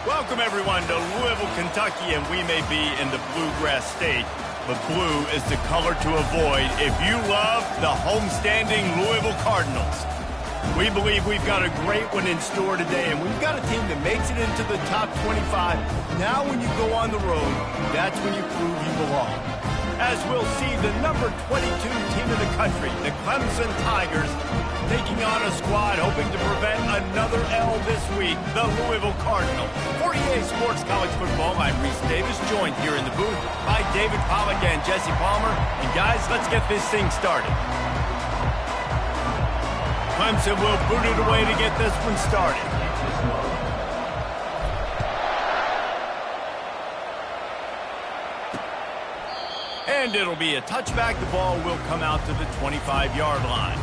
Welcome, everyone, to Louisville, Kentucky, and we may be in the Bluegrass State, but blue is the color to avoid if you love the homestanding Louisville Cardinals. We believe we've got a great one in store today, and we've got a team that makes it into the top 25. Now when you go on the road, that's when you prove you belong. As we'll see the number 22 team in the country, the Clemson Tigers, taking on a squad hoping to prevent another L this week, the Louisville Cardinals. For EA Sports College Football, I'm Reese Davis, joined here in the booth by David Pollack and Jesse Palmer. And guys, let's get this thing started. Clemson will boot it away to get this one started. And it'll be a touchback. The ball will come out to the 25-yard line.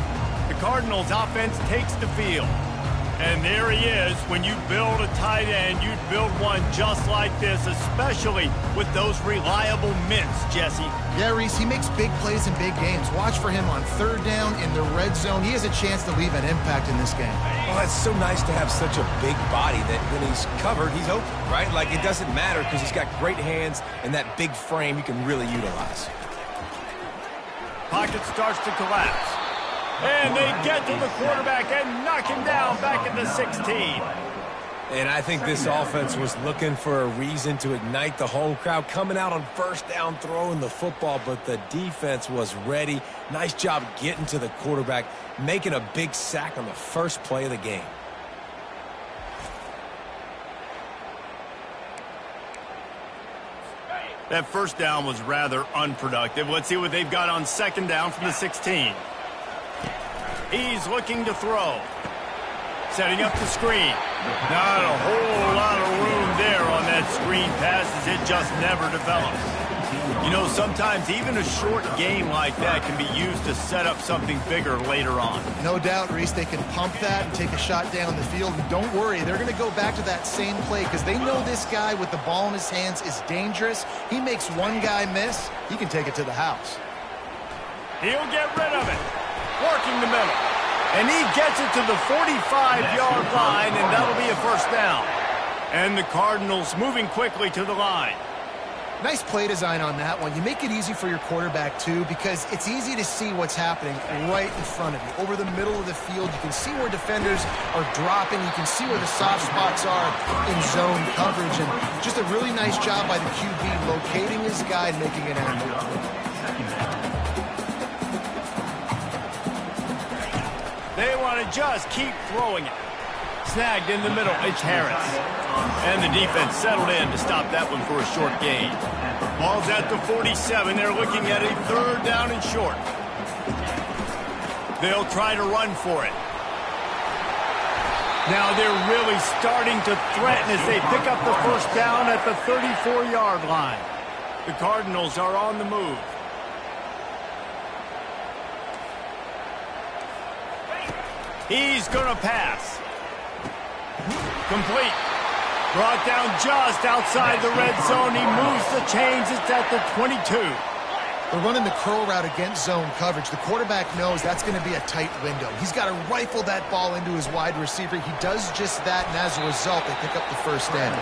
The Cardinals offense takes the field. And there he is. When you build a tight end, you'd build one just like this, especially with those reliable mints, Jesse. Yeah, Reese, he makes big plays in big games. Watch for him on third down in the red zone. He has a chance to leave an impact in this game. Well, it's so nice to have such a big body that when he's covered, he's open, right? Like, it doesn't matter because he's got great hands and that big frame he can really utilize. Pocket starts to collapse. And they get to the quarterback and knock him down back at the 16. And I think this offense was looking for a reason to ignite the home crowd, coming out on first down, throwing the football, but the defense was ready. Nice job getting to the quarterback, making a big sack on the first play of the game. That first down was rather unproductive. Let's see what they've got on second down from the 16. He's looking to throw. Setting up the screen. Not a whole lot of room there on that screen pass as it just never develops. You know, sometimes even a short game like that can be used to set up something bigger later on. No doubt, Reese, they can pump that and take a shot down the field. And don't worry, they're going to go back to that same play because they know this guy with the ball in his hands is dangerous. He makes one guy miss, he can take it to the house. He'll get rid of it. Working the middle. And he gets it to the 45-yard line, and that'll be a first down. And the Cardinals moving quickly to the line. Nice play design on that one. You make it easy for your quarterback, too, because it's easy to see what's happening right in front of you. Over the middle of the field, you can see where defenders are dropping. You can see where the soft spots are in zone coverage. And just a really nice job by the QB locating his guy and making it accurate. They want to just keep throwing it. Snagged in the middle, it's Harris. And the defense settled in to stop that one for a short gain. Ball's at the 47. They're looking at a third down and short. They'll try to run for it. Now they're really starting to threaten as they pick up the first down at the 34-yard line. The Cardinals are on the move. He's going to pass. Complete. Brought down just outside the red zone. He moves the chains. It's at the 22. They're running the curl route against zone coverage. The quarterback knows that's going to be a tight window. He's got to rifle that ball into his wide receiver. He does just that, and as a result, they pick up the first down.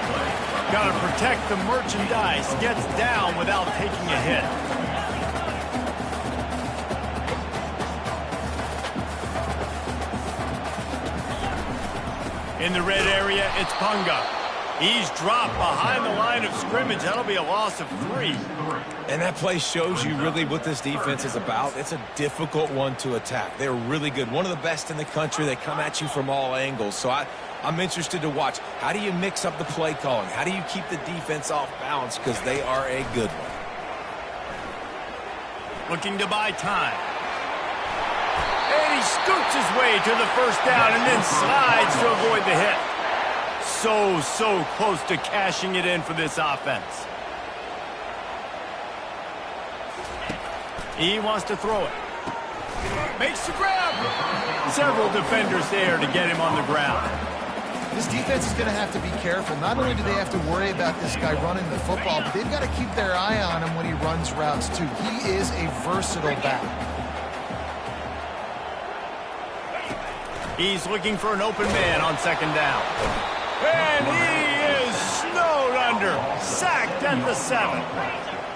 Got to protect the merchandise. Gets down without taking a hit. In the red area, it's Punga. He's dropped behind the line of scrimmage. That'll be a loss of 3. And that play shows you really what this defense is about. It's a difficult one to attack. They're really good. One of the best in the country. They come at you from all angles. So I'm interested to watch. How do you mix up the play calling? How do you keep the defense off balance? Because they are a good one. Looking to buy time. And he scoots his way to the first down and then slides to avoid the hit. So close to cashing it in for this offense. He wants to throw it. Makes the grab. Several defenders there to get him on the ground. This defense is going to have to be careful. Not only do they have to worry about this guy running the football, but they've got to keep their eye on him when he runs routes, too. He is a versatile back. He's looking for an open man on second down. And he is defender sacked at the 7.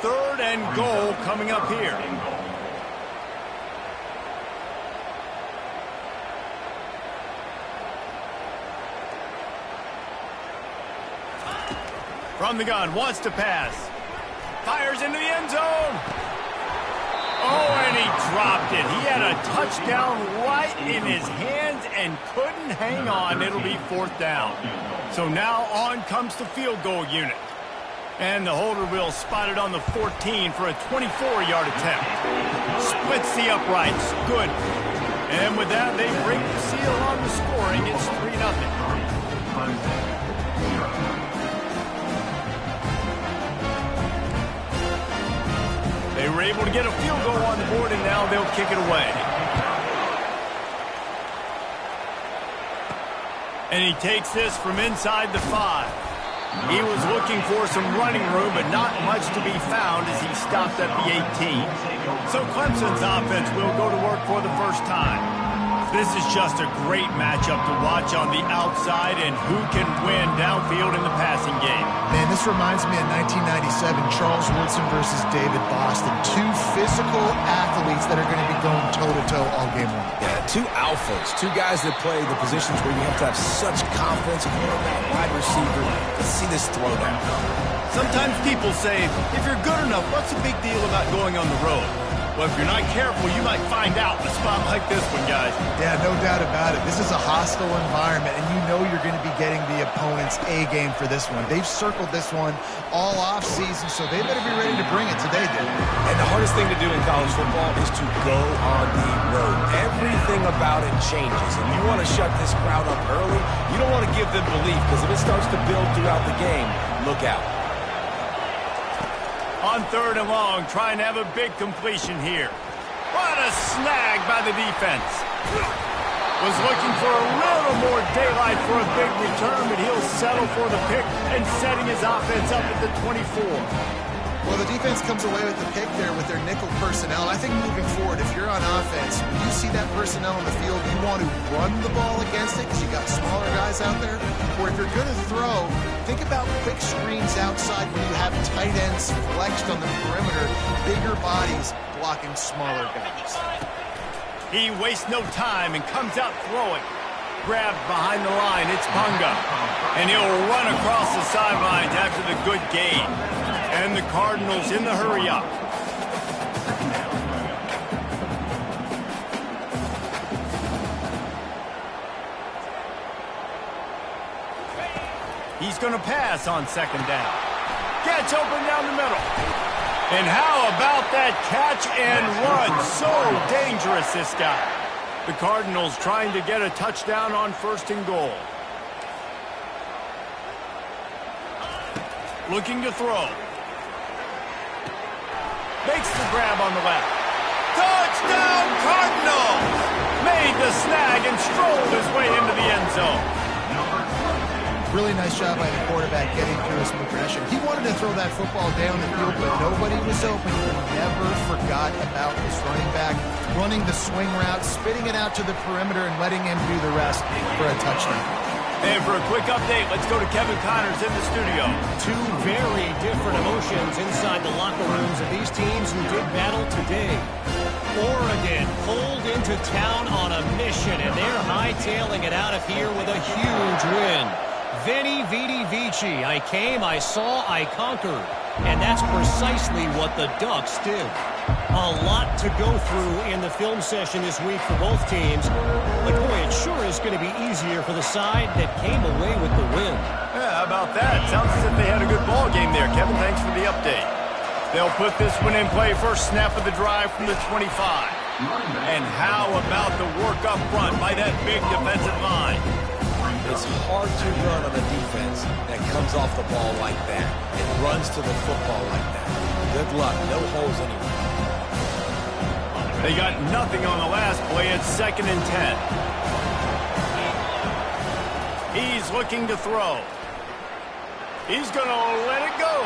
3rd and goal coming up here. From the gun, wants to pass. Fires into the end zone. Oh, and he dropped it. He had a touchdown right in his hands and couldn't hang on. It'll be 4th down. So now on comes the field goal unit. And the holder will spot it on the 14 for a 24-yard attempt. Splits the uprights. Good. And with that, they break the seal on the scoring. It's 3-0. They were able to get a field goal on the board, and now they'll kick it away. And he takes this from inside the 5. He was looking for some running room, but not much to be found as he stopped at the 18. So Clemson's offense will go to work for the first time. This is just a great matchup to watch on the outside and who can win downfield in the passing game. Man, this reminds me of 1997, Charles Woodson versus David Boston. 2 physical athletes that are going to be going toe-to-toe all game long. Yeah, 2 alphas, 2 guys that play the positions where you have to have such confidence in that wide receiver. Let's see this throw down. Sometimes people say, if you're good enough, what's the big deal about going on the road? Well, if you're not careful, you might find out in a spot like this one, guys. Yeah, no doubt about it. This is a hostile environment, and you know you're going to be getting the opponent's A game for this one. They've circled this one all off-season, so they better be ready to bring it today, dude. And the hardest thing to do in college football is to go on the road. Everything about it changes, and you want to shut this crowd up early. You don't want to give them belief, because if it starts to build throughout the game, look out. On 3rd and long, trying to have a big completion here. What a snag by the defense. Was looking for a little more daylight for a big return, but he'll settle for the pick and setting his offense up at the 24. Well, the defense comes away with the pick there with their nickel personnel. I think moving forward, if you're on offense, when you see that personnel on the field, you want to run the ball against it because you got smaller guys out there. Or if you're going to throw, think about quick screens outside when you have tight ends flexed on the perimeter, bigger bodies blocking smaller guys. He wastes no time and comes out throwing. Grabbed behind the line, it's Punga. And he'll run across the sidelines after the good gain. And the Cardinals in the hurry-up. He's going to pass on 2nd down. Gets open down the middle. And how about that catch and run? So dangerous, this guy. The Cardinals trying to get a touchdown on 1st and goal. Looking to throw. Makes the grab on the left. Touchdown, Cardinals! Made the snag and strolled his way into the end zone. Really nice job by the quarterback getting through his progression. He wanted to throw that football down the field, but nobody was open. He never forgot about his running back, running the swing route, spitting it out to the perimeter, and letting him do the rest for a touchdown. And for a quick update, let's go to Kevin Connors in the studio. 2 very different emotions inside the locker rooms of these teams who did battle today. Oregon pulled into town on a mission, and they're hightailing it out of here with a huge win. Veni, vidi, vici. I came, I saw, I conquered. And that's precisely what the Ducks did. A lot to go through in the film session this week for both teams. But boy, it sure is going to be easier for the side that came away with the win. Yeah, how about that? Sounds as if they had a good ball game there. Kevin, thanks for the update. They'll put this one in play. First snap of the drive from the 25. And how about the work up front by that big defensive line? It's hard to run on a defense that comes off the ball like that and runs to the football like that. Good luck. No holes anywhere. They got nothing on the last play. It's 2nd and 10. He's looking to throw. He's going to let it go.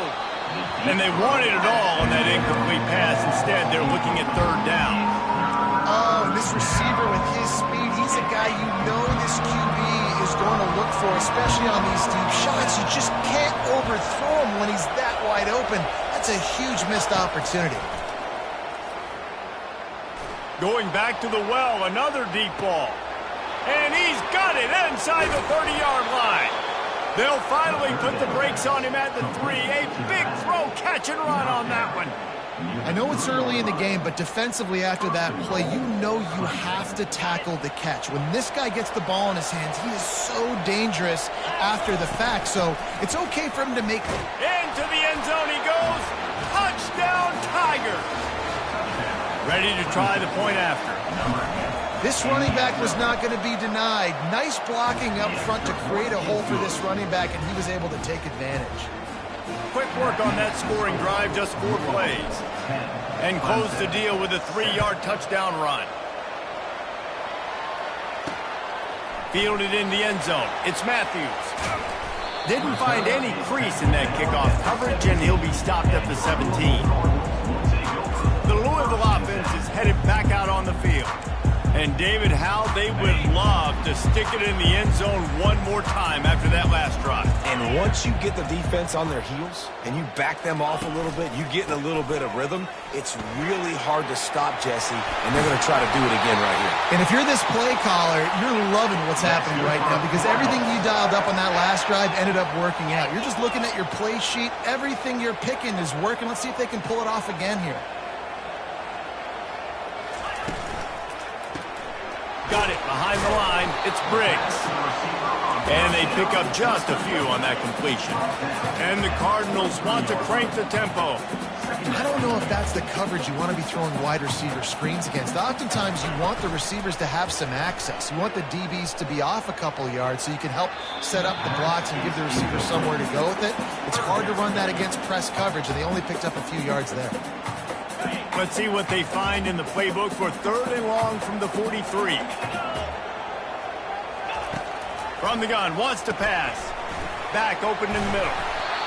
And they wanted it all on that incomplete pass. Instead, they're looking at 3rd down. Oh, and this receiver with his speed, he's a guy you know this QB is going to look for especially on these deep shots. You just can't overthrow him when he's that wide open. That's a huge missed opportunity. Going back to the well, another deep ball. And he's got it inside the 30-yard line. They'll finally put the brakes on him at the 3. A big throw, catch and run on that one. I know it's early in the game, but defensively after that play, you know you have to tackle the catch. When this guy gets the ball in his hands, he is so dangerous after the fact. So it's okay for him to make it. Into the end zone he goes. Touchdown, Tiger. Ready to try the point after. This running back was not going to be denied. Nice blocking up front to create a hole for this running back, and he was able to take advantage. Quick work on that scoring drive, just 4 plays. And close the deal with a 3-yard touchdown run. Fielded in the end zone. It's Matthews. Didn't find any crease in that kickoff coverage, and he'll be stopped at the 17. The Louisville offense is headed back out on the field. And David, how they would love to stick it in the end zone one more time after that last drive. And once you get the defense on their heels and you back them off a little bit, you get in a little bit of rhythm, it's really hard to stop, Jesse, and they're going to try to do it again right here. And if you're this play caller, you're loving what's happening right now because everything you dialed up on that last drive ended up working out. You're just looking at your play sheet. Everything you're picking is working. Let's see if they can pull it off again here. Got it behind the line. It's Briggs. And they pick up just a few on that completion. And the Cardinals want to crank the tempo. I don't know if that's the coverage you want to be throwing wide receiver screens against. Oftentimes, you want the receivers to have some access. You want the DBs to be off a couple yards so you can help set up the blocks and give the receiver somewhere to go with it. It's hard to run that against press coverage, and they only picked up a few yards there. Let's see what they find in the playbook for 3rd and long from the 43. From the gun, wants to pass. Back open in the middle.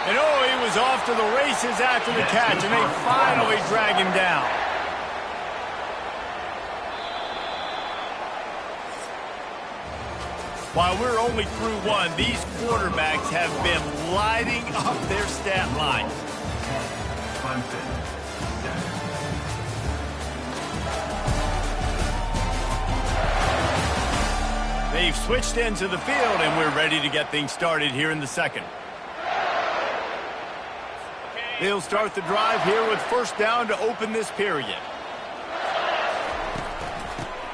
And oh, he was off to the races after the catch, and they finally drag him down. While we're only through 1, these quarterbacks have been lighting up their stat lines. They've switched into the field, and we're ready to get things started here in the second. They'll start the drive here with 1st down to open this period.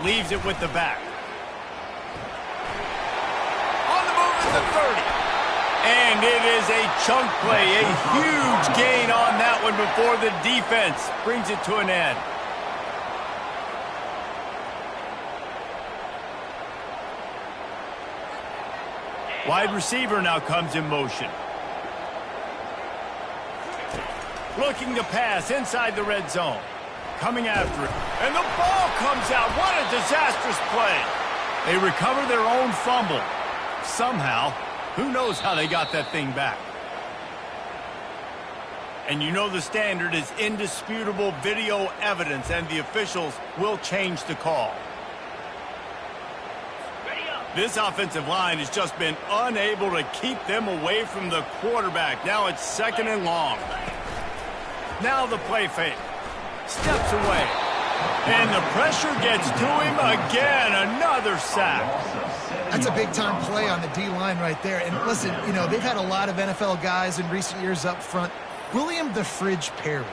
Leaves it with the back. On the move to the 30. And it is a chunk play, a huge gain on that one before the defense brings it to an end. Wide receiver now comes in motion. Looking to pass inside the red zone. Coming after it. And the ball comes out. What a disastrous play. They recover their own fumble. Somehow, who knows how they got that thing back. And you know the standard is indisputable video evidence, and the officials will change the call. This offensive line has just been unable to keep them away from the quarterback. Now it's 2nd and long. Now the play fake. Steps away. And the pressure gets to him again. Another sack. That's a big-time play on the D-line right there. And listen, you know, they've had a lot of NFL guys in recent years up front. William the Fridge Perry,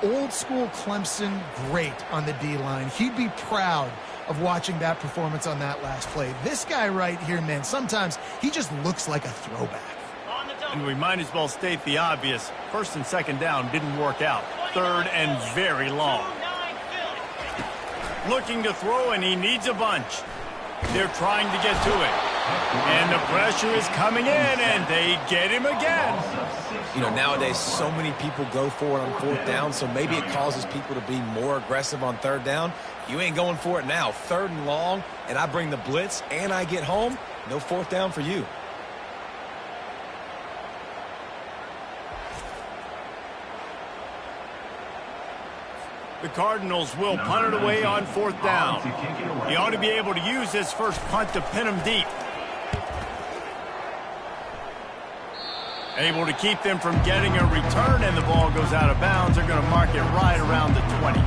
old school Clemson great on the D-line. He'd be proud of watching that performance on that last play. This guy right here, man, sometimes he just looks like a throwback. And we might as well state the obvious. 1st and 2nd down didn't work out. 3rd and very long. Looking to throw, and he needs a bunch. They're trying to get to it. And the pressure is coming in, and they get him again. You know, nowadays so many people go for it on 4th down, so maybe it causes people to be more aggressive on 3rd down. You ain't going for it now. 3rd and long, and I bring the blitz, and I get home. No 4th down for you. The Cardinals will punt it away on 4th down. He ought to be able to use his first punt to pin him deep. Able to keep them from getting a return, and the ball goes out of bounds. They're going to mark it right around the 20.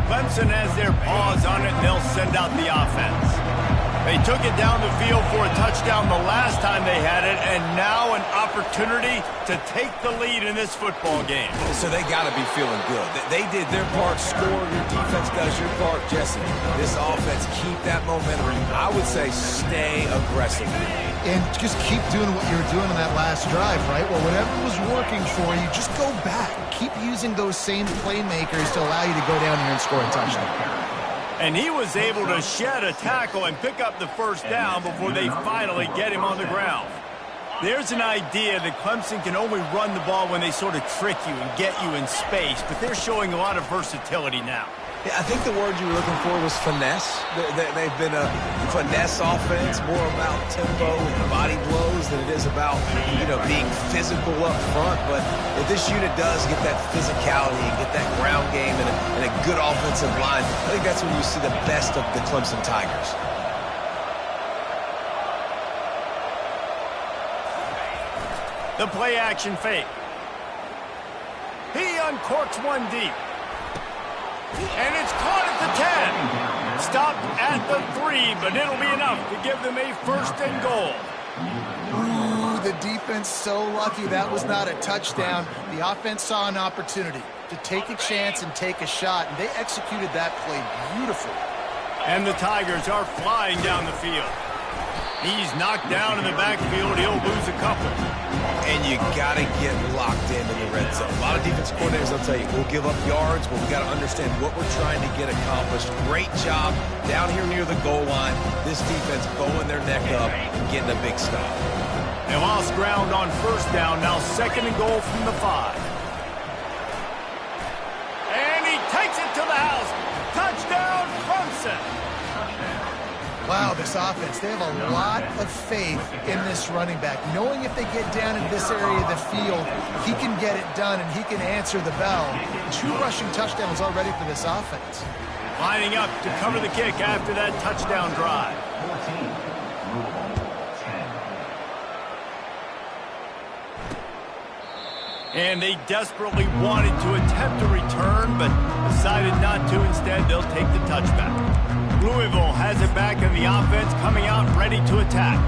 Clemson has their paws on it, and they'll send out the offense. They took it down the field for a touchdown the last time they had it, and now an opportunity to take the lead in this football game. So they got to be feeling good. They did their part, score. Your defense does your part, Jesse. This offense, keep that momentum. I would say stay aggressive. And just keep doing what you were doing in that last drive, right? Well, whatever was working for you, just go back. Keep using those same playmakers to allow you to go down here and score a touchdown. And he was able to shed a tackle and pick up the first down before they finally get him on the ground. There's an idea that Clemson can only run the ball when they sort of trick you and get you in space, but they're showing a lot of versatility now. Yeah, I think the word you were looking for was finesse. They've been a finesse offense, more about tempo and body blows than it is about, being physical up front. But if this unit does get that physicality and get that ground game and a good offensive line, I think that's when you see the best of the Clemson Tigers. The play action fake. He uncorks one deep. And it's caught at the 10. Stopped at the 3, but it'll be enough to give them a first and goal. Ooh, the defense so lucky that was not a touchdown. The offense saw an opportunity to take a chance and take a shot, and they executed that play beautifully. And the Tigers are flying down the field. He's knocked down in the backfield. He'll lose a couple. And you got to get locked in the red zone. A lot of defensive coordinators will tell you, we'll give up yards, but we got to understand what we're trying to get accomplished. Great job down here near the goal line. This defense bowing their neck up and getting a big stop. They lost ground on first down. Now second and goal from the 5. And he takes it to the house. Touchdown, Clemson. Wow, this offense, they have a lot of faith in this running back. Knowing if they get down in this area of the field, he can get it done and he can answer the bell. 2 rushing touchdowns already for this offense. Lining up to cover the kick after that touchdown drive. And they desperately wanted to attempt a return, but decided not to. Instead, they'll take the touchback. Louisville has it back in the offense, coming out ready to attack.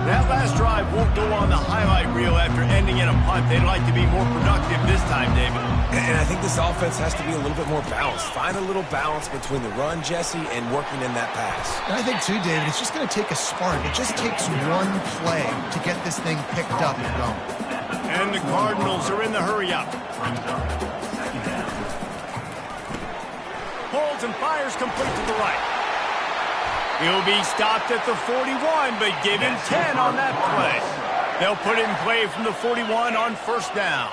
That last drive won't go on the highlight reel after ending in a punt. They'd like to be more productive this time, David. And I think this offense has to be a little bit more balanced. Find a little balance between the run, Jesse, and working in that pass. And I think, too, David, it's just going to take a spark. It just takes one play to get this thing picked up and going. And the Cardinals are in the hurry-up. Pulls and fires complete to the right. He'll be stopped at the 41, but give him 10 on that play. They'll put it in play from the 41 on first down.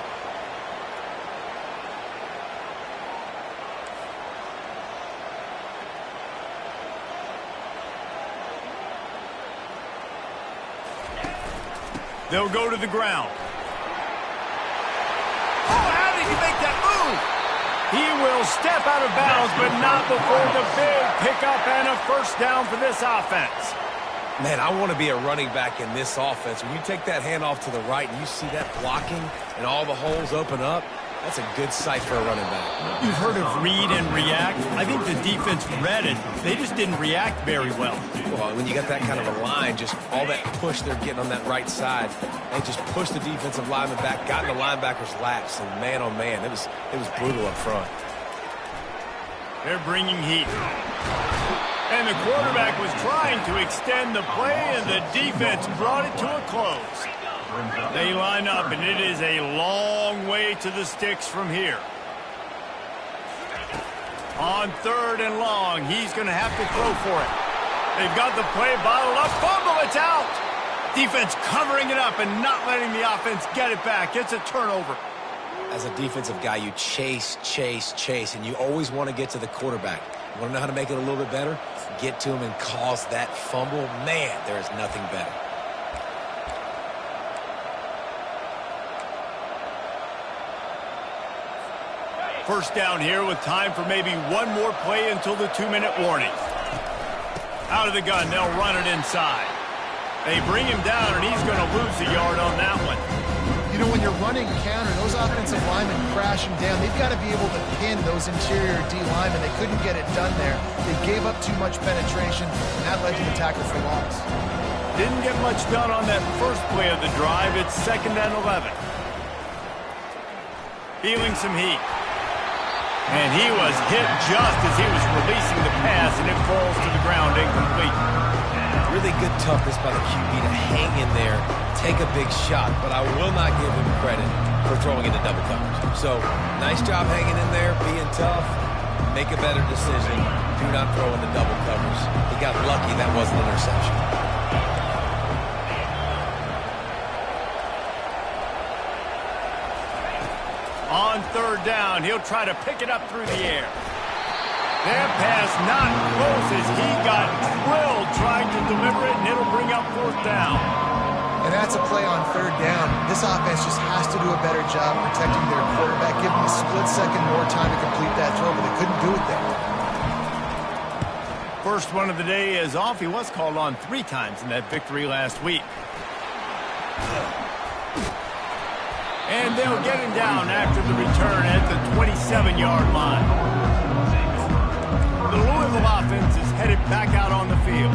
They'll go to the ground. Oh, how did he make that move? He will step out of bounds, but not before the big pickup and a first down for this offense. Man, I want to be a running back in this offense. When you take that handoff to the right and you see that blocking and all the holes open up, that's a good sight for a running back. You've heard of read and react. I think the defense read it. They just didn't react very well. Well, when you got that kind of a line, just all that push they're getting on that right side, they just pushed the defensive lineman back, got in the linebacker's laps, and man, oh man, it was brutal up front. They're bringing heat. And the quarterback was trying to extend the play, and the defense brought it to a close. They line up, and it is a long way to the sticks from here. On third and long, he's going to have to throw for it. They've got the play bottled up. Fumble, it's out. Defense covering it up and not letting the offense get it back. It's a turnover. As a defensive guy, you chase, and you always want to get to the quarterback. You want to know how to make it a little bit better? Get to him and cause that fumble. Man, there is nothing better. First down here with time for maybe one more play until the 2-minute warning. Out of the gun, they'll run it inside. They bring him down, and he's going to lose a yard on that one. You know, when you're running counter, those offensive linemen crashing down, they've got to be able to pin those interior D linemen. They couldn't get it done there. They gave up too much penetration, and that led to the tackle for loss. Didn't get much done on that first play of the drive. It's 2nd and 11. Feeling some heat. And he was hit just as he was releasing the pass, and it falls to the ground incomplete. Really good toughness by the QB to hang in there, take a big shot, but I will not give him credit for throwing into double coverage. So, nice job hanging in there, being tough. Make a better decision. Do not throw into double coverage. He got lucky that wasn't an interception. On 3rd down, he'll try to pick it up through the air. That pass not close as he got drilled trying to deliver it, and it'll bring up 4th down. And that's a play on 3rd down. This offense just has to do a better job protecting their quarterback, give them a split second more time to complete that throw, but they couldn't do it there. First one of the day is off. He was called on 3 times in that victory last week. And they'll get him down after the return at the 27-yard line. The Louisville offense is headed back out on the field.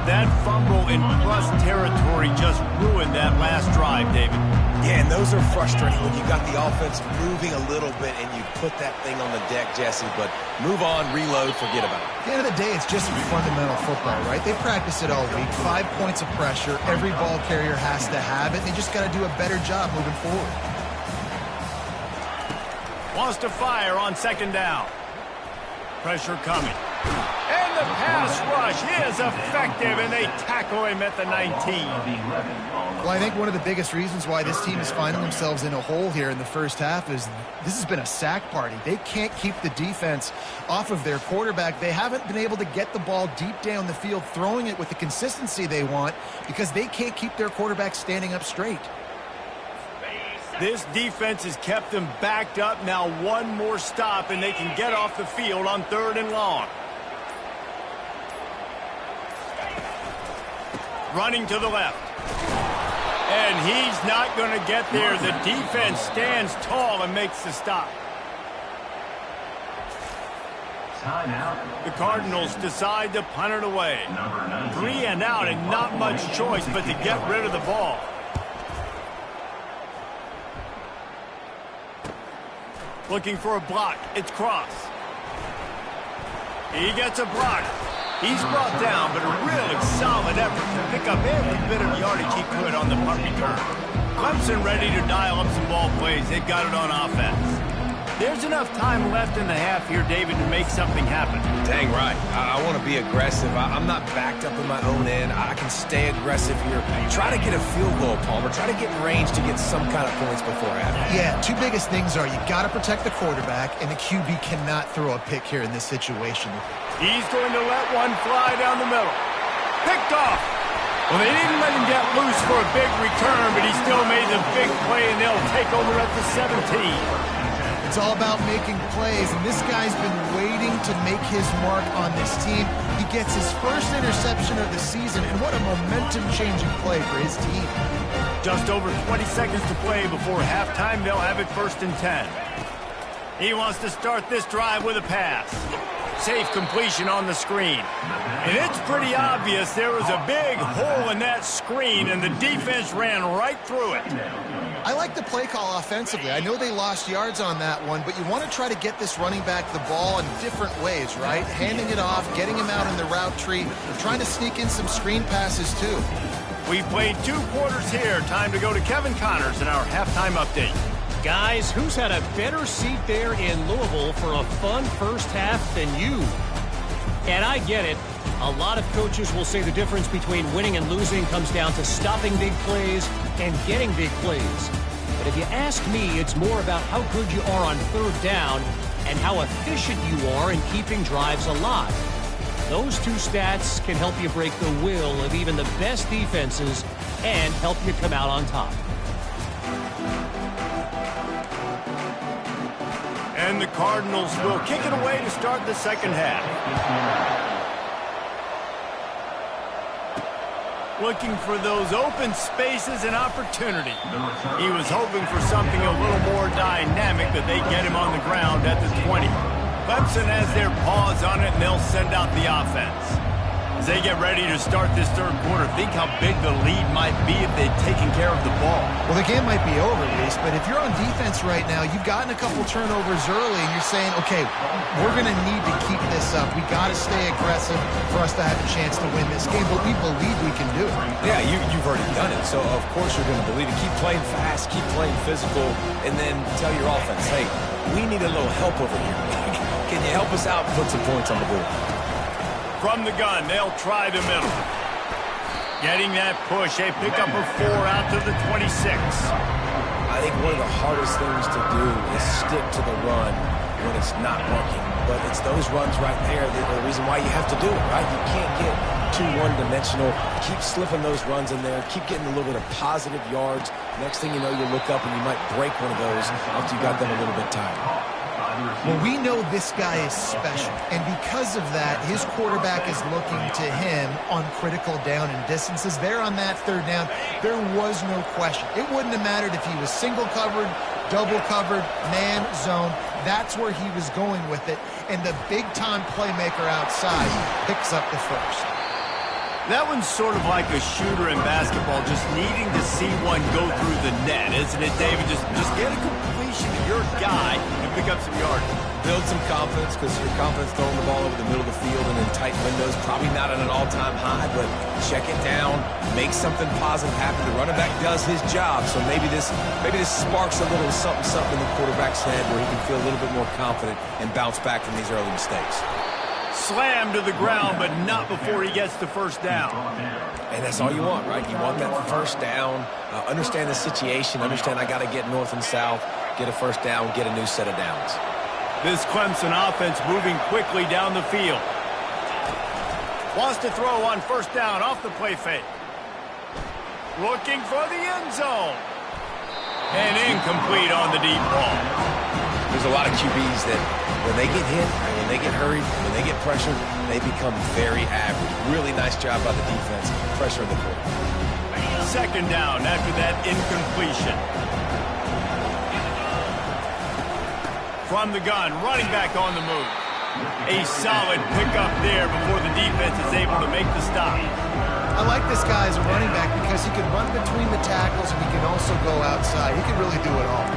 That fumble in plus territory just ruined that last drive, David. Yeah, and those are frustrating when you got the offense moving a little bit and you put that thing on the deck, Jesse. But move on, reload, forget about it. At the end of the day, it's just fundamental football, right? They practice it all week. 5 points of pressure. Every ball carrier has to have it. They just got to do a better job moving forward. Wants to fire on 2nd down. Pressure coming. And the pass rush is effective, and they tackle him at the 19. Well, I think one of the biggest reasons why this team is finding themselves in a hole here in the first half is this has been a sack party. They can't keep the defense off of their quarterback. They haven't been able to get the ball deep down the field, throwing it with the consistency they want because they can't keep their quarterback standing up straight. This defense has kept them backed up. Now one more stop, and they can get off the field on 3rd and long. Running to the left. And he's not going to get there. The defense stands tall and makes the stop. The Cardinals decide to punt it away. 3 and out and not much choice but to get rid of the ball. Looking for a block. It's Cross. He gets a block. He's brought down, but a really solid effort to pick up every bit of yardage he could on the punt return. Clemson ready to dial up some ball plays. They've got it on offense. There's enough time left in the half here, David, to make something happen. Dang right. I want to be aggressive. I'm not backed up in my own end. I can stay aggressive here. Try to get a field goal, Palmer. Try to get in range to get some kind of points before half. Yeah, 2 biggest things are you got to protect the quarterback, and the QB cannot throw a pick here in this situation. He's going to let one fly down the middle. Picked off. Well, they didn't let him get loose for a big return, but he still made the big play, and they'll take over at the 17. It's all about making plays, and this guy's been waiting to make his mark on this team. He gets his first interception of the season, and what a momentum-changing play for his team. Just over 20 seconds to play before halftime. They'll have it 1st and 10. He wants to start this drive with a pass. Safe completion on the screen. And it's pretty obvious there was a big hole in that screen, and the defense ran right through it. I like the play call offensively. I know they lost yards on that one, but you want to try to get this running back the ball in different ways, right? Handing it off, getting him out in the route tree, trying to sneak in some screen passes too. We've played 2 quarters here. Time to go to Kevin Connors in our halftime update. Guys, who's had a better seat there in Louisville for a fun first half than you? And I get it. A lot of coaches will say the difference between winning and losing comes down to stopping big plays and getting big plays. But if you ask me, it's more about how good you are on 3rd down and how efficient you are in keeping drives alive. Those 2 stats can help you break the will of even the best defenses and help you come out on top. And the Cardinals will kick it away to start the second half. looking for those open spaces and opportunity. He was hoping for something a little more dynamic, but they get him on the ground at the 20. Clemson has their paws on it, and they'll send out the offense. As they get ready to start this third quarter, think how big the lead might be if they'd taken care of the ball. Well, the game might be over, Reese, but if you're on defense right now, you've gotten a couple turnovers early, and you're saying, okay, we're going to need to keep this up. We got to stay aggressive for us to have a chance to win this game, but we believe we can do it. Yeah, you've already done it, so of course you're going to believe it. Keep playing fast, keep playing physical, and then tell your offense, hey, we need a little help over here. Can you help us out and put some points on the board? From the gun, they'll try the middle. Getting that push, a pickup of 4 out to the 26. I think one of the hardest things to do is stick to the run when it's not working. But it's those runs right there that are the reason why you have to do it, right? You can't get too one-dimensional. Keep slipping those runs in there. Keep getting a little bit of positive yards. Next thing you know, you look up and you might break one of those after you got them a little bit tired. Well, we know this guy is special, and because of that, his quarterback is looking to him on critical down and distances. There on that third down, there was no question. It wouldn't have mattered if he was single covered, double covered, man, zone. That's where he was going with it, and the big-time playmaker outside picks up the first. That one's sort of like a shooter in basketball, just needing to see one go through the net, isn't it, David? Just get a completion to your guy and pick up some yardage. Build some confidence, because your confidence throwing the ball over the middle of the field and in tight windows, probably not at an all-time high, but check it down, make something positive happen. The running back does his job, so maybe this sparks a little something in the quarterback's head where he can feel a little bit more confident and bounce back from these early mistakes. Slam to the ground, but not before he gets the first down. And that's all you want, right? You want that first down. Understand the situation. Understand I got to get north and south, get a first down, get a new set of downs. This Clemson offense moving quickly down the field. Wants to throw on first down off the play fake. Looking for the end zone. And incomplete on the deep ball. There's a lot of QBs that when they get hit, when they get hurried, when they get pressured, they become very average. Really nice job by the defense, pressuring the quarterback. Second down after that incompletion. From the gun, running back on the move. A solid pickup there before the defense is able to make the stop. I like this guy as a running back because he can run between the tackles and he can also go outside. He can really do it all.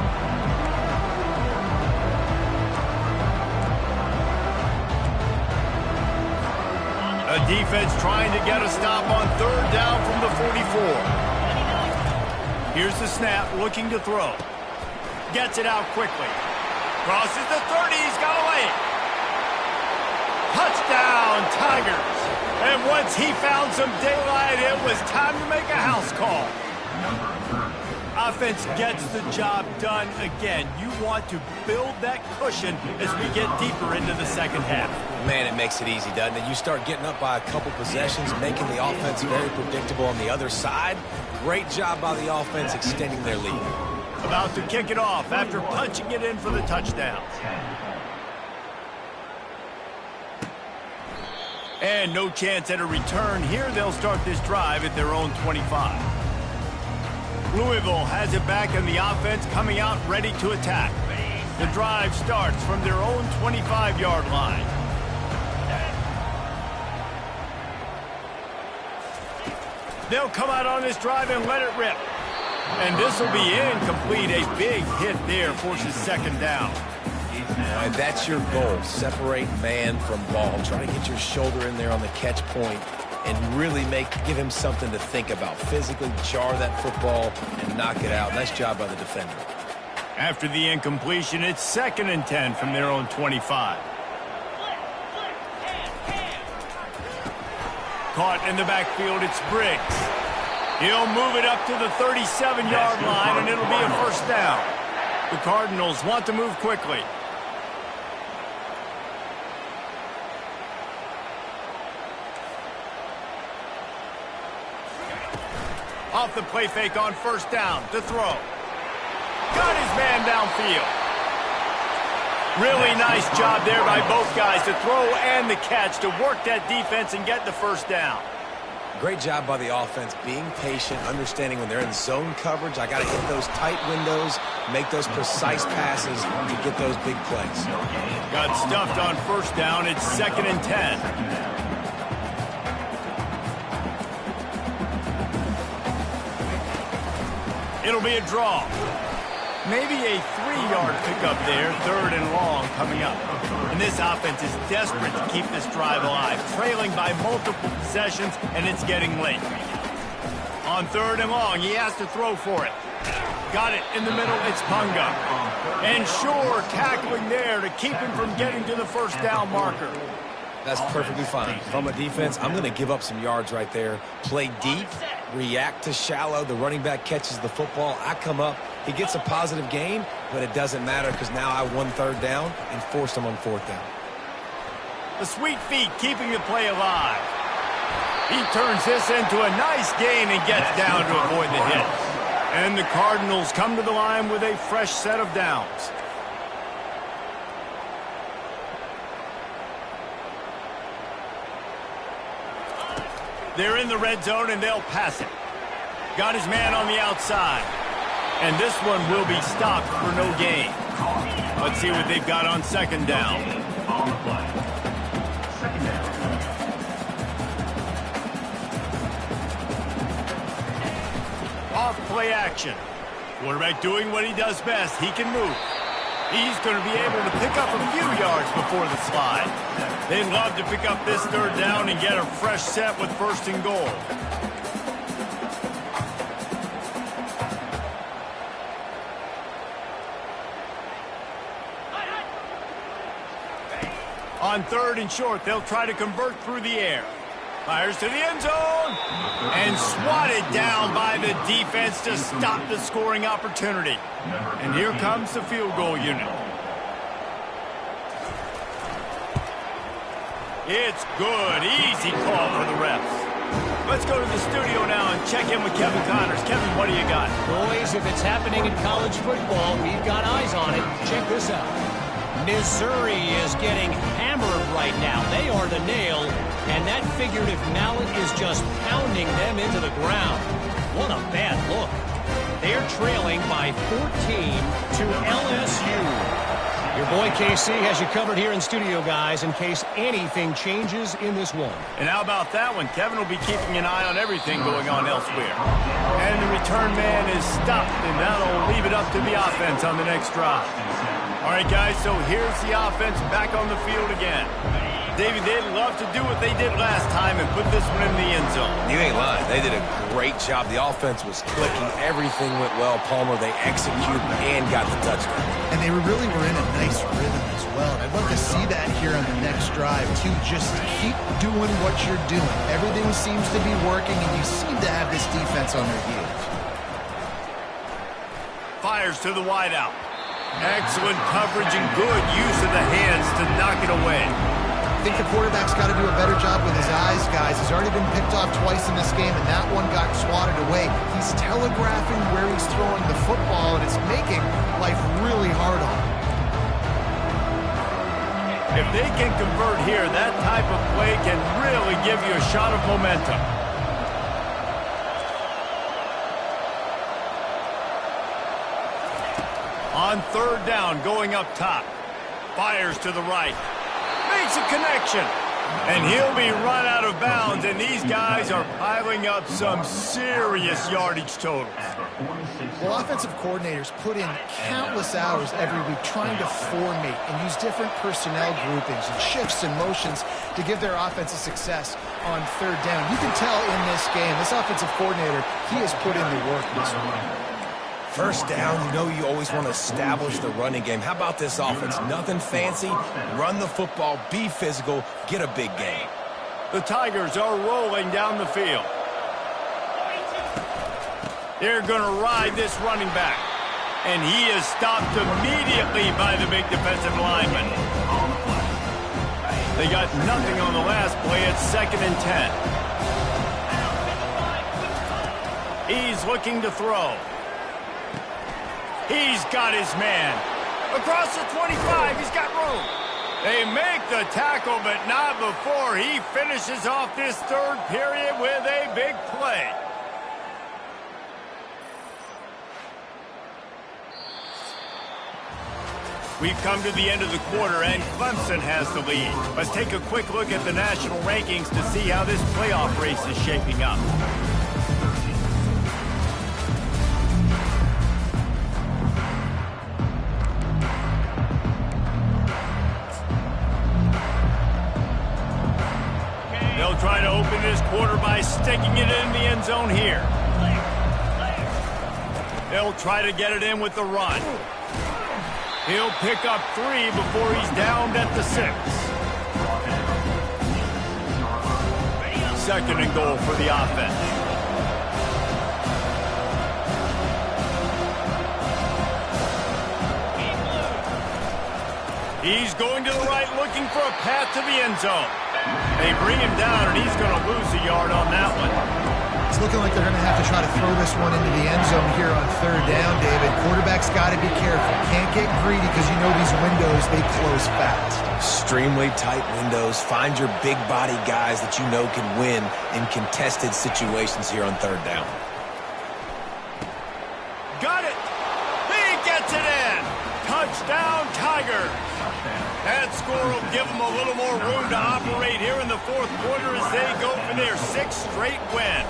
A defense trying to get a stop on third down from the 44. Here's the snap, looking to throw. Gets it out quickly. Crosses the 30, he's got away. Touchdown, Tigers. And once he found some daylight, it was time to make a house call. Offense gets the job done again. You want to build that cushion as we get deeper into the second half. Man, it makes it easy, doesn't it? You start getting up by a couple possessions, making the offense very predictable on the other side. Great job by the offense extending their lead. About to kick it off after punching it in for the touchdown. And no chance at a return here. They'll start this drive at their own 25. Louisville has it back in the offense, coming out ready to attack. The drive starts from their own 25-yard line. They'll come out on this drive and let it rip. And this will be incomplete. A big hit there forces second down. And that's your goal. Separate man from ball. Try to get your shoulder in there on the catch point and really give him something to think about. Physically jar that football and knock it out. Nice job by the defender. After the incompletion, it's 2nd and 10 from their own 25. Caught in the backfield, it's Briggs. He'll move it up to the 37-yard line, and it'll be a first down. The Cardinals want to move quickly. Off the play fake on first down to throw. Got his man downfield. Really nice job there by both guys to throw and the catch to work that defense and get the first down. Great job by the offense, being patient, understanding when they're in zone coverage, I got to hit those tight windows, make those precise passes to get those big plays. Got stuffed on first down. It's 2nd and 10. It'll be a draw. Maybe a 3-yard pickup there, 3rd and long coming up. And this offense is desperate to keep this drive alive, trailing by multiple possessions, and it's getting late. On 3rd and long, he has to throw for it. Got it in the middle, it's Punga. And sure, tackling there to keep him from getting to the first down marker. That's perfectly fine. From a defense, I'm going to give up some yards right there. Play deep, react to shallow. The running back catches the football. I come up. He gets a positive gain, but it doesn't matter because now I won 3rd down and forced him on 4th down. The sweet feet keeping the play alive. He turns this into a nice gain and gets down to avoid the hit. And the Cardinals come to the line with a fresh set of downs. They're in the red zone, and they'll pass it. Got his man on the outside. And this one will be stopped for no gain. Let's see what they've got on 2nd down. Off play action. Quarterback doing what he does best. He can move. He's going to be able to pick up a few yards before the slide. They'd love to pick up this 3rd down and get a fresh set with 1st and goal. On 3rd and short, they'll try to convert through the air. Fires to the end zone. And swatted down by the defense to stop the scoring opportunity. And here comes the field goal unit. It's good. Easy call for the refs. Let's go to the studio now and check in with Kevin Connors. Kevin, what do you got? Boys, if it's happening in college football, we've got eyes on it. Check this out. Missouri is getting hammered right now. They are the nail, and that figurative mallet is just pounding them into the ground. What a bad look. They're trailing by 14 to LSU. Your boy KC has you covered here in studio, guys, in case anything changes in this one. And how about that one? Kevin will be keeping an eye on everything going on elsewhere. And the return man is stopped, and that'll leave it up to the offense on the next drive. All right, guys, so here's the offense back on the field again. David, they'd love to do what they did last time and put this one in the end zone. You ain't lying. They did a great job. The offense was clicking. Everything went well. Palmer, they executed and got the touchdown. And they really were in a nice rhythm as well. And I'd love to see that here on the next drive, too. Just keep doing what you're doing. Everything seems to be working, and you seem to have this defense on their heels. Fires to the wideout. Excellent coverage and good use of the hands to knock it away. I think the quarterback's got to do a better job with his eyes, guys. He's already been picked off twice in this game, and that one got swatted away. He's telegraphing where he's throwing the football, and it's making life really hard on him. If they can convert here, that type of play can really give you a shot of momentum. On 3rd down, going up top. Fires to the right. Makes a connection. And he'll be run out of bounds, and these guys are piling up some serious yardage totals. Well, offensive coordinators put in countless hours every week trying to formate and use different personnel groupings and shifts and motions to give their offense a success on 3rd down. You can tell in this game, this offensive coordinator, he has put in the work this week. First down, you know you always want to establish the running game. How about this offense? Nothing fancy. Run the football, be physical, get a big gain. The Tigers are rolling down the field. They're going to ride this running back. And he is stopped immediately by the big defensive lineman. They got nothing on the last play. It's 2nd and 10. He's looking to throw. He's got his man. Across the 25, he's got room. They make the tackle, but not before he finishes off this third period with a big play. We've come to the end of the quarter, and Clemson has the lead. Let's take a quick look at the national rankings to see how this playoff race is shaping up. They'll try to open this quarter by sticking it in the end zone here. They'll try to get it in with the run. He'll pick up 3 before he's downed at the 6. Second and goal for the offense. He's going to the right, looking for a path to the end zone. They bring him down, and he's going to lose a yard on that one. It's looking like they're going to have to try to throw this one into the end zone here on third down, David. Quarterback's got to be careful. Can't get greedy because you know these windows, they close fast. Extremely tight windows. Find your big body guys that you know can win in contested situations here on third down. Got it. He gets it in. Touchdown, Tigers. That score will give them a little more room to operate here in the fourth quarter as they go for their 6th straight win.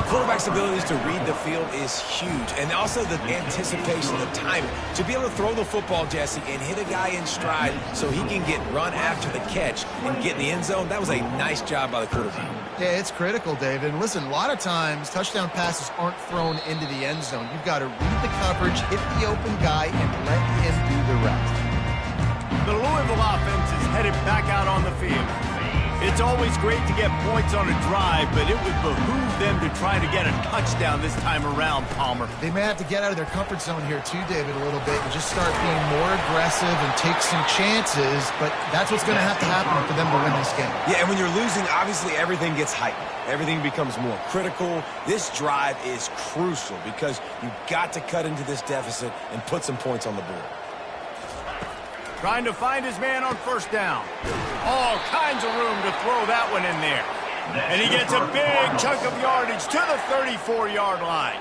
Quarterback's abilities to read the field is huge, and also the anticipation, the timing. To be able to throw the football, Jesse, and hit a guy in stride so he can get run after the catch and get in the end zone, that was a nice job by the quarterback. Yeah, it's critical, David. And listen, a lot of times touchdown passes aren't thrown into the end zone. You've got to read the coverage, hit the open guy, and let him do the rest. The Louisville offense is headed back out on the field. It's always great to get points on a drive, but it would behoove them to try to get a touchdown this time around, Palmer. They may have to get out of their comfort zone here too, David, a little bit and just start being more aggressive and take some chances, but that's what's going to have to happen for them to win this game. Yeah, and when you're losing, obviously everything gets heightened. Everything becomes more critical. This drive is crucial because you've got to cut into this deficit and put some points on the board. Trying to find his man on first down. All kinds of room to throw that one in there. And he gets a big chunk of yardage to the 34-yard line.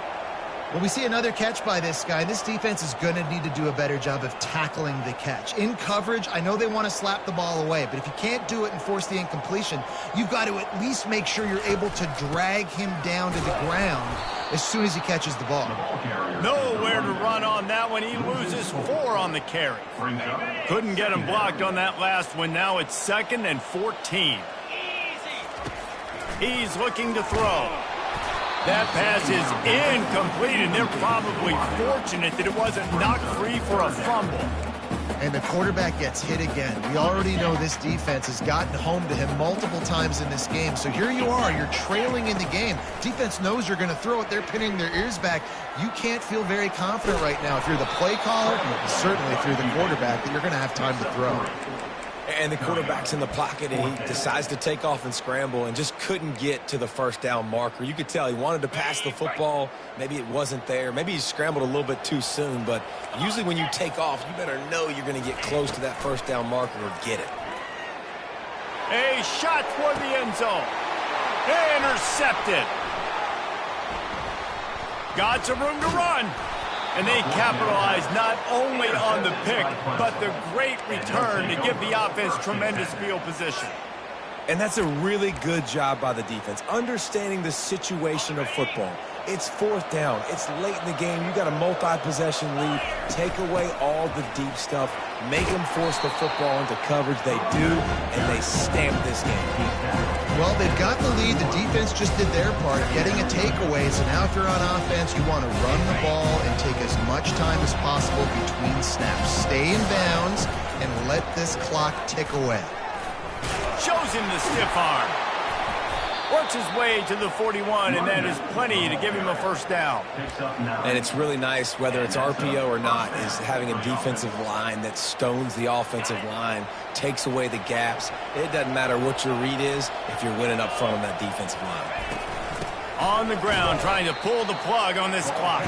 Well, we see another catch by this guy. This defense is going to need to do a better job of tackling the catch. In coverage, I know they want to slap the ball away, but if you can't do it and force the incompletion, you've got to at least make sure you're able to drag him down to the ground as soon as he catches the ball. Nowhere to run on that one. He loses 4 on the carry. Couldn't get him blocked on that last one. Now it's 2nd and 14. He's looking to throw. That pass is incomplete, and they're probably fortunate that it wasn't knocked free for a fumble. And the quarterback gets hit again. We already know this defense has gotten home to him multiple times in this game. So here you are, you're trailing in the game. Defense knows you're going to throw it. They're pinning their ears back. You can't feel very confident right now if you're the play caller, certainly if you're the quarterback, that you're going to have time to throw. And the quarterback's in the pocket, and he decides to take off and scramble and just couldn't get to the first down marker. You could tell he wanted to pass the football. Maybe it wasn't there. Maybe he scrambled a little bit too soon. But usually when you take off, you better know you're going to get close to that first down marker or get it. A shot toward the end zone. Intercepted. Got some room to run. And they capitalize not only on the pick, but the great return to give the offense tremendous field position. And that's a really good job by the defense, understanding the situation of football. It's 4th down. It's late in the game. You got a multi-possession lead. Take away all the deep stuff. Make them force the football into coverage. They do, and they stamp this game. Well, they've got the lead. The defense just did their part, getting a takeaway. So now if you're on offense, you want to run the ball and take as much time as possible between snaps. Stay in bounds and let this clock tick away. Shows him the stiff arm. Works his way to the 41, and that is plenty to give him a first down. And it's really nice, whether it's RPO or not, is having a defensive line that stones the offensive line, takes away the gaps. It doesn't matter what your read is if you're winning up front on that defensive line. On the ground, trying to pull the plug on this clock.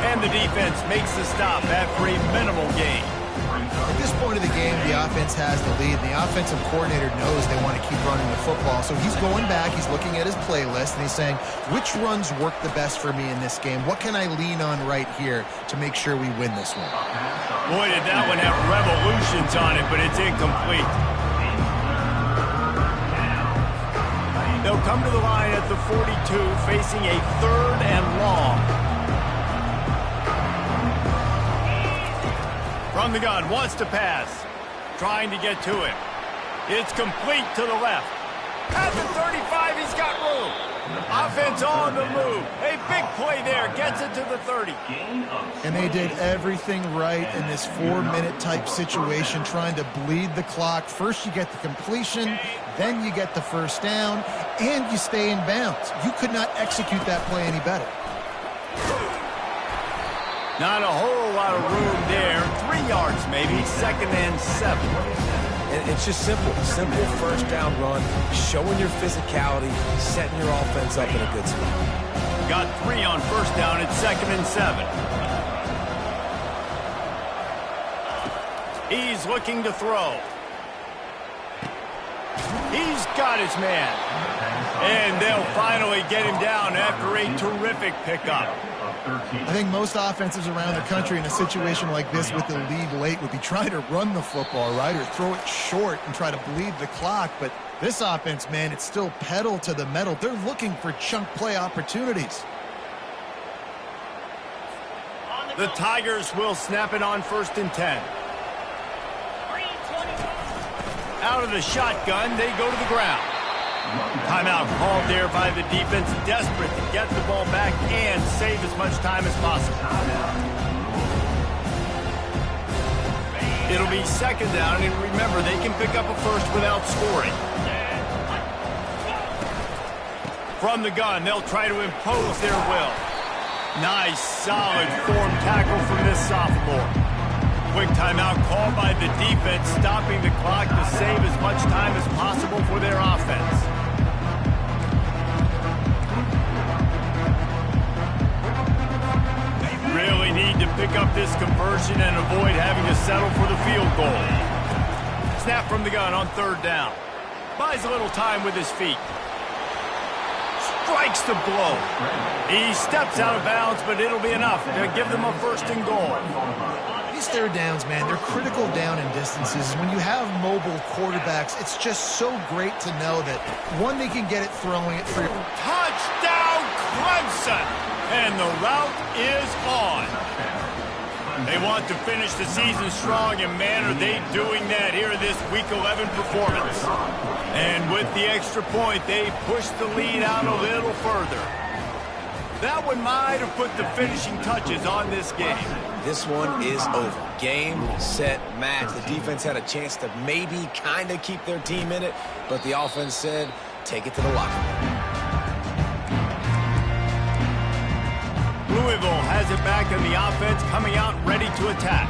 And the defense makes the stop after a minimal gain. At this point of the game, the offense has the lead. The offensive coordinator knows they want to keep running the football. So he's going back, he's looking at his playlist, and he's saying, which runs work the best for me in this game? What can I lean on right here to make sure we win this one? Boy, did that one have revolutions on it, but it's incomplete. They'll come to the line at the 42, facing a 3rd and long. From the gun, wants to pass. Trying to get to it. It's complete to the left. At the 35, he's got room. Offense on the move. A big play there. Gets it to the 30. And they did everything right in this 4-minute type situation, trying to bleed the clock. First you get the completion, then you get the first down, and you stay in bounds. You could not execute that play any better. Not a whole lot of room there. 3 yards maybe. 2nd and 7. And it's just simple. Simple first down run, showing your physicality, setting your offense up in a good spot. Got 3 on first down. It's 2nd and 7. He's looking to throw. He's got his man. And they'll finally get him down after a terrific pickup. I think most offenses around the country in a situation like this with the lead late would be trying to run the football, right, or throw it short and try to bleed the clock. But this offense, man, it's still pedal to the metal. They're looking for chunk play opportunities. The Tigers will snap it on 1st and 10. Out of the shotgun, they go to the ground. Timeout called there by the defense, desperate to get the ball back and save as much time as possible. It'll be 2nd down, and remember, they can pick up a first without scoring. From the gun, they'll try to impose their will. Nice, solid form tackle from this sophomore. Quick timeout called by the defense, stopping the clock to save as much time as possible for their offense. Really need to pick up this conversion and avoid having to settle for the field goal. Snap from the gun on 3rd down. Buys a little time with his feet. Strikes the blow. He steps out of bounds, but it'll be enough to give them a 1st and goal. These 3rd downs, man, they're critical down and distances. When you have mobile quarterbacks, it's just so great to know that, one, they can get it throwing it for Touchdown, Clemson! And the route is on. They want to finish the season strong, and man, are they doing that here in this Week 11 performance. And with the extra point, they push the lead out a little further. That one might have put the finishing touches on this game. This one is over. Game, set, match. The defense had a chance to maybe kind of keep their team in it, but the offense said, take it to the locker room. Louisville has it back, and the offense coming out ready to attack.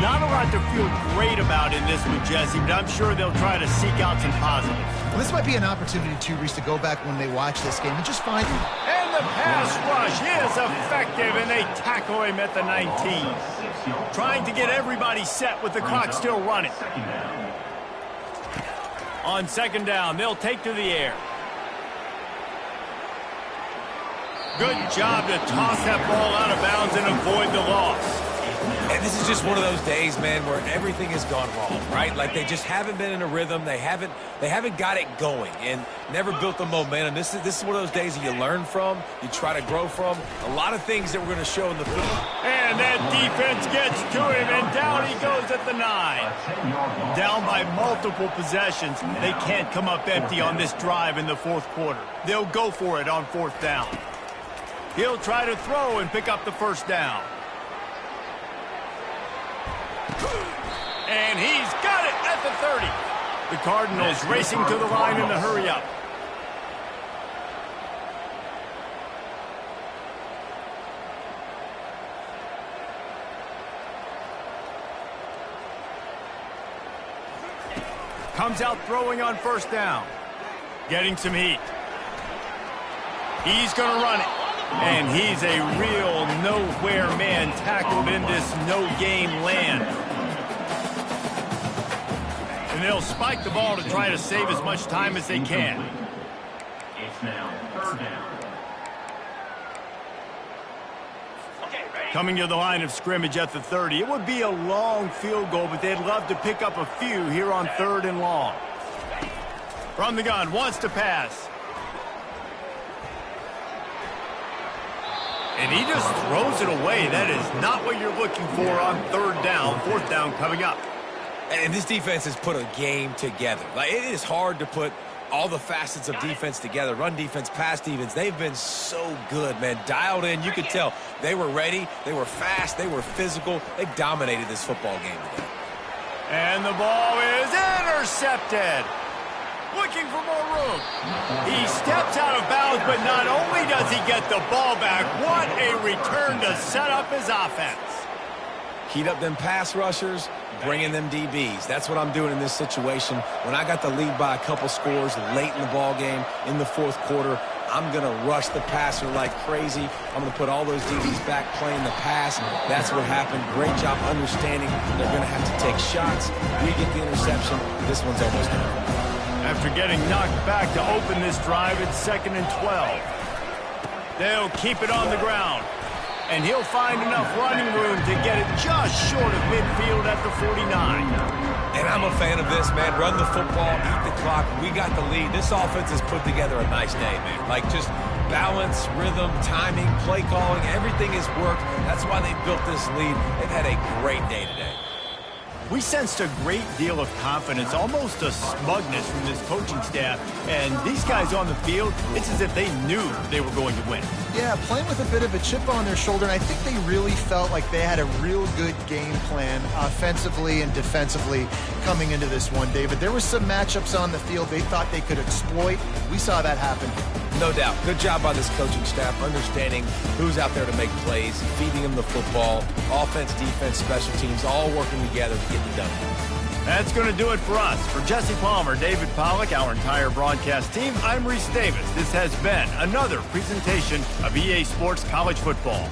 Not a lot to feel great about in this one, Jesse, but I'm sure they'll try to seek out some positives. Well, this might be an opportunity, too, Reese, to go back when they watch this game and just find him. And the pass rush is effective, and they tackle him at the 19. Trying to get everybody set with the clock still running. On 2nd down, they'll take to the air. Good job to toss that ball out of bounds and avoid the loss. And this is just one of those days, man, where everything has gone wrong, right? Like they just haven't been in a rhythm. They haven't got it going and never built the momentum. This is one of those days that you learn from, you try to grow from. A lot of things that we're going to show in the field. And that defense gets to him, and down he goes at the 9. Down by multiple possessions. They can't come up empty on this drive in the 4th quarter. They'll go for it on 4th down. He'll try to throw and pick up the 1st down. And he's got it at the 30. The Cardinals racing to the line in the hurry-up. Comes out throwing on 1st down. Getting some heat. He's going to run it. And he's a real nowhere man tackled in this no-game land. they'll spike the ball to try to save as much time as they can. It's now third down. Coming to the line of scrimmage at the 30. It would be a long field goal, but they'd love to pick up a few here on 3rd and long. From the gun, wants to pass. And he just throws it away. That is not what you're looking for on 3rd down. 4th down coming up. And this defense has put a game together. Like, it is hard to put all the facets of defense together. Run defense, pass defense. They've been so good, man. Dialed in. You could tell they were ready. They were fast. They were physical. They dominated this football game today. And the ball is intercepted. Looking for more room. He steps out of bounds, but not only does he get the ball back, what a return to set up his offense. Heat up them pass rushers, bringing them DBs. That's what I'm doing in this situation. When I got the lead by a couple scores late in the ball game, in the 4th quarter, I'm going to rush the passer like crazy. I'm going to put all those DBs back playing the pass. That's what happened. Great job understanding they're going to have to take shots. We get the interception. This one's almost done. After getting knocked back to open this drive, it's 2nd and 12. They'll keep it on the ground. And he'll find enough running room to get it just short of midfield at the 49. And I'm a fan of this, man. Run the football, eat the clock. We got the lead. This offense has put together a nice day, man. Like, just balance, rhythm, timing, play calling, everything has worked. That's why they built this lead. They've had a great day today. We sensed a great deal of confidence, almost a smugness from this coaching staff. And these guys on the field, it's as if they knew they were going to win. Yeah, playing with a bit of a chip on their shoulder, and I think they really felt like they had a real good game plan offensively and defensively coming into this one, David. There were some matchups on the field they thought they could exploit. We saw that happen. No doubt. Good job by this coaching staff, understanding who's out there to make plays, feeding them the football, offense, defense, special teams, all working together to get it done. That's going to do it for us. For Jesse Palmer, David Pollack, our entire broadcast team, I'm Reese Davis. This has been another presentation of EA Sports College Football.